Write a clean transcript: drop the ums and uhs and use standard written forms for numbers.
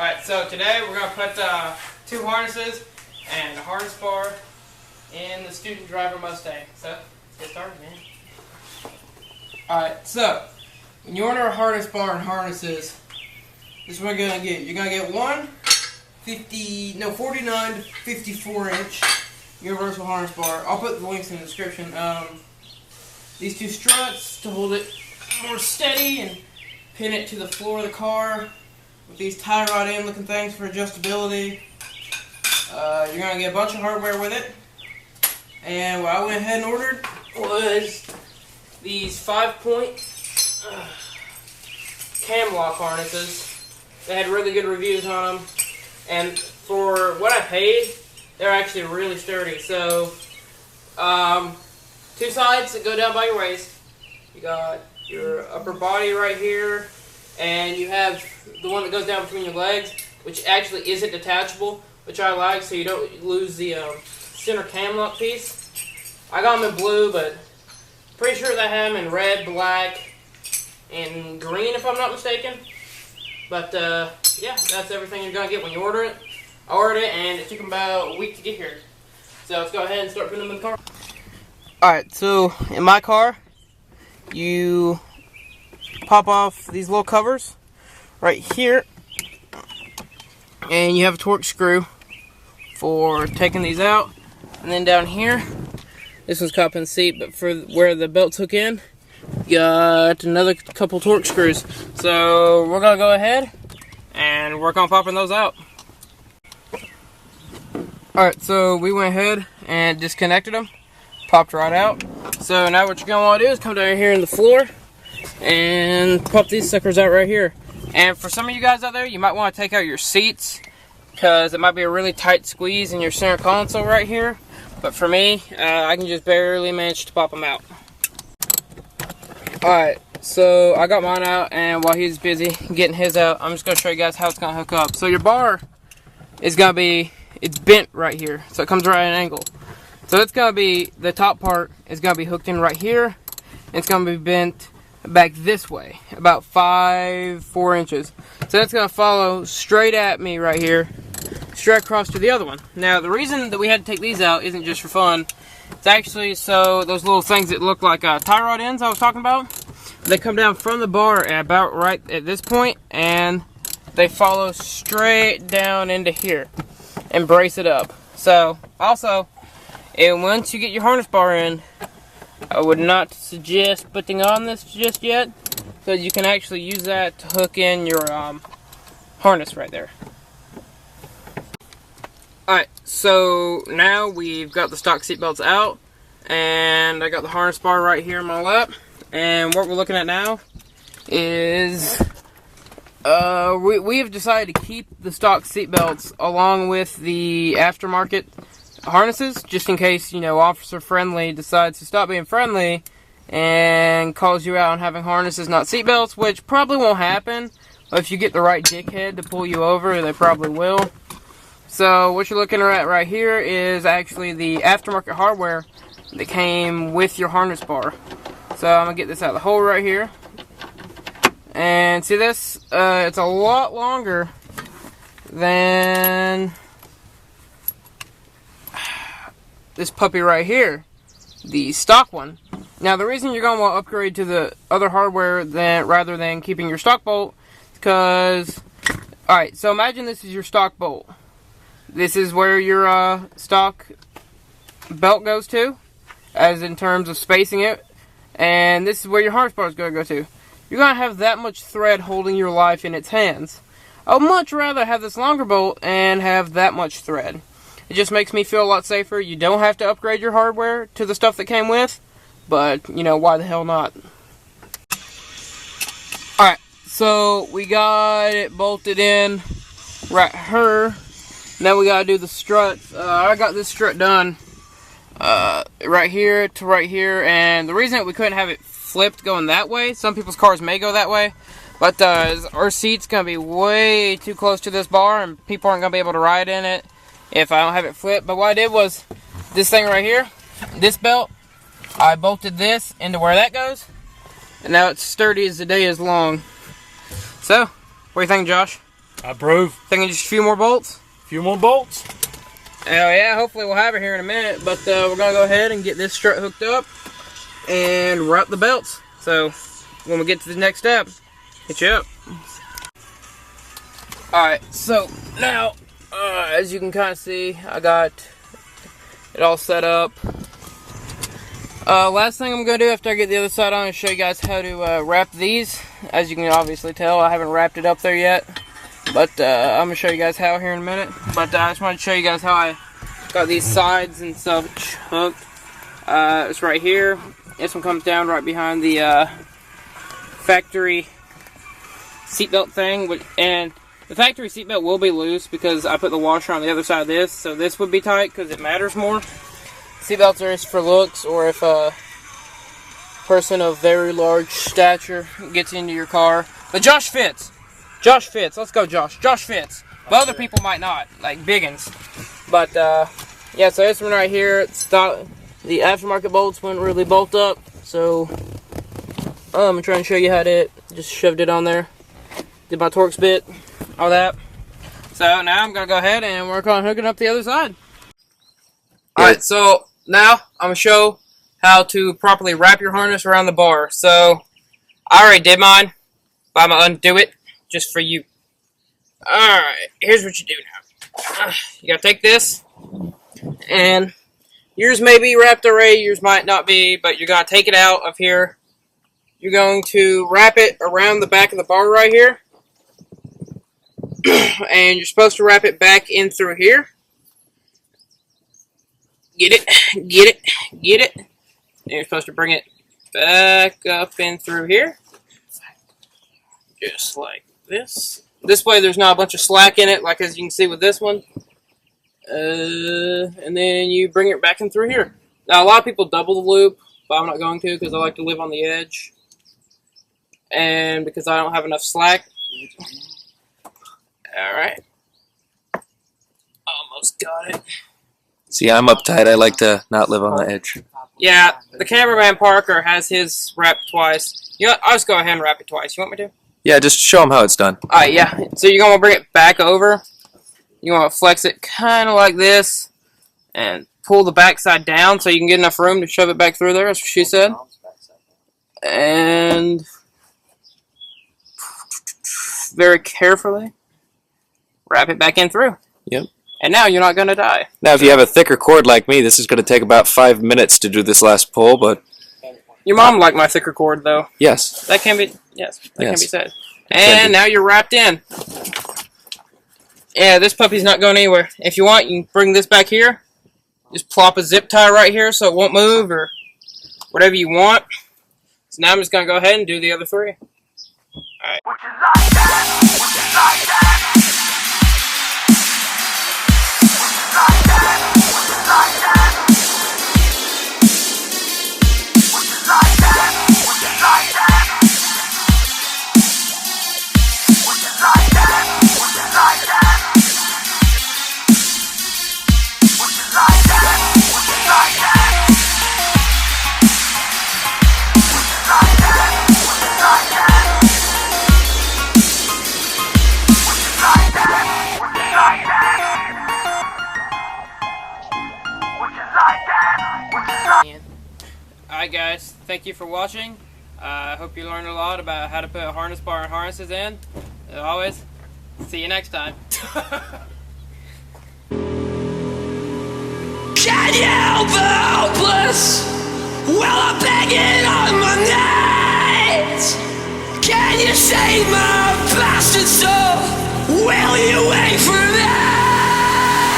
Alright, so today we're going to put two harnesses and a harness bar in the student driver Mustang. So, let's get started, man. Alright, so when you order a harness bar and harnesses, this is what you're going to get. You're going to get one 49 to 54 inch universal harness bar. I'll put the links in the description. These two struts to hold it more steady and pin it to the floor of the car with these tie rod end looking things for adjustability. You're going to get a bunch of hardware with it. And what I went ahead and ordered was these 5-point cam lock harnesses. They had really good reviews on them, and for what I paid, they're actually really sturdy. So, two sides that go down by your waist. You got your upper body right here, and you have the one that goes down between your legs, which actually isn't detachable, which I like, so you don't lose the center cam lock piece. I got them in blue, but pretty sure they have them in red, black, and green, if I'm not mistaken. But yeah, that's everything you're gonna get when you order it. I ordered it, and it took them about a week to get here. So let's go ahead and start putting them in the car. Alright, so in my car, you pop off these little covers right here, and you have a torque screw for taking these out. And then down here, this one's cupping the seat, but for where the belt's hook in, you got another couple torque screws. So we're gonna go ahead and work on popping those out. Alright, so we went ahead and disconnected them, popped right out. So now what you're gonna want to do is come down here in the floor and pop these suckers out right here. And for some of you guys out there, you might want to take out your seats, because it might be a really tight squeeze in your center console right here. But for me, I can just barely manage to pop them out. Alright, so I got mine out, and while he's busy getting his out, I'm just going to show you guys how it's going to hook up. So your bar is going to be, it's bent right here, so it comes right at an angle. So it's going to be, the top part is going to be hooked in right here, and it's going to be bent back this way, about 4 inches. So that's going to follow straight at me right here, straight across to the other one. Now, the reason that we had to take these out isn't just for fun. It's actually so those little things that look like tie rod ends I was talking about, they come down from the bar at about right at this point, and they follow straight down into here and brace it up. So, also, and once you get your harness bar in, I would not suggest putting on this just yet, because you can actually use that to hook in your harness right there. Alright, so now we've got the stock seat belts out, and I got the harness bar right here in my lap. And what we're looking at now is we have decided to keep the stock seat belts along with the aftermarket harnesses, just in case, you know, Officer Friendly decides to stop being friendly and calls you out on having harnesses, not seat belts, which probably won't happen. But if you get the right dickhead to pull you over, they probably will. So what you're looking at right here is actually the Aftermarket Hardware that came with your harness bar. So I'm going to get this out of the hole right here. And see this? It's a lot longer than this puppy right here, the stock one. Now the reason you're going to want to upgrade to the other hardware rather than keeping your stock bolt is because, alright, so imagine this is your stock bolt. This is where your stock belt goes to, as in terms of spacing it, and this is where your harness bar is going to go to. You're going to have that much thread holding your life in its hands. I would much rather have this longer bolt and have that much thread. It just makes me feel a lot safer. You don't have to upgrade your hardware to the stuff that came with, but, you know, why the hell not? Alright, so we got it bolted in right here. Now we gotta do the struts. I got this strut done right here to right here, and the reason that we couldn't have it flipped going that way, some people's cars may go that way, but our seat's gonna be way too close to this bar, and people aren't gonna be able to ride in it if I don't have it flipped. But what I did was this thing right here, this belt, I bolted this into where that goes, and now it's sturdy as the day is long. So, what do you think, Josh? I approve. Thinking just a few more bolts? A few more bolts. Hell yeah, hopefully we'll have it here in a minute, but we're going to go ahead and get this strut hooked up and wrap the belts. So when we get to the next step, hit you up. Alright, so now, as you can kind of see, I got it all set up. Last thing I'm going to do after I get the other side on is show you guys how to wrap these. As you can obviously tell, I haven't wrapped it up there yet. But I'm going to show you guys how here in a minute. But I just wanted to show you guys how I got these sides and such hooked. It's right here. This one comes down right behind the factory seatbelt thing. And the factory seatbelt will be loose because I put the washer on the other side of this. So this would be tight because it matters more. Seatbelts are just for looks, or if a person of very large stature gets into your car. But Josh fits. Josh fits. Let's go, Josh. Josh fits. But other people might not, like biggins. But, yeah, so this one right here, it's the aftermarket bolts wouldn't really bolt up. So, I'm trying to show you how to just shoved it on there. Did my Torx bit, all that. So, now I'm going to go ahead and work on hooking up the other side. Alright, so now I'm going to show how to properly wrap your harness around the bar. So, I already did mine, but I'm going to undo it. Just for you. Alright, here's what you do now. You gotta take this, and yours may be wrapped already, yours might not be, but you're gonna take it out of here. You're going to wrap it around the back of the bar right here. And you're supposed to wrap it back in through here. Get it, get it, get it. And you're supposed to bring it back up in through here. Just like this. This way there's not a bunch of slack in it, like as you can see with this one. And then you bring it back in through here. Now a lot of people double the loop, but I'm not going to because I like to live on the edge. And because I don't have enough slack. Alright. Almost got it. See, I'm uptight. I like to not live on the edge. Yeah, the cameraman Parker has his wrapped twice. You know, I'll just go ahead and wrap it twice. You want me to? Yeah, just show them how it's done. Alright, yeah. So you're going to bring it back over. You want to flex it kind of like this. And pull the back side down so you can get enough room to shove it back through there, as she said. And very carefully wrap it back in through. Yep. And now you're not going to die. Now, if you have a thicker cord like me, this is going to take about 5 minutes to do this last pull, but... Your mom liked my thicker cord, though. Yes. That can be, yes, that can be said. Can And be. now you're wrapped in. Yeah, this puppy's not going anywhere. If you want, you can bring this back here. Just plop a zip tie right here so it won't move, or whatever you want. So now I'm just going to go ahead and do the other three. Alright. Alright guys, thank you for watching. I hope you learned a lot about how to put a harness bar and harnesses in. As always, see you next time. Can you help the hopeless? Well, I'm begging on my knees. Can you save my bastard soul? Will you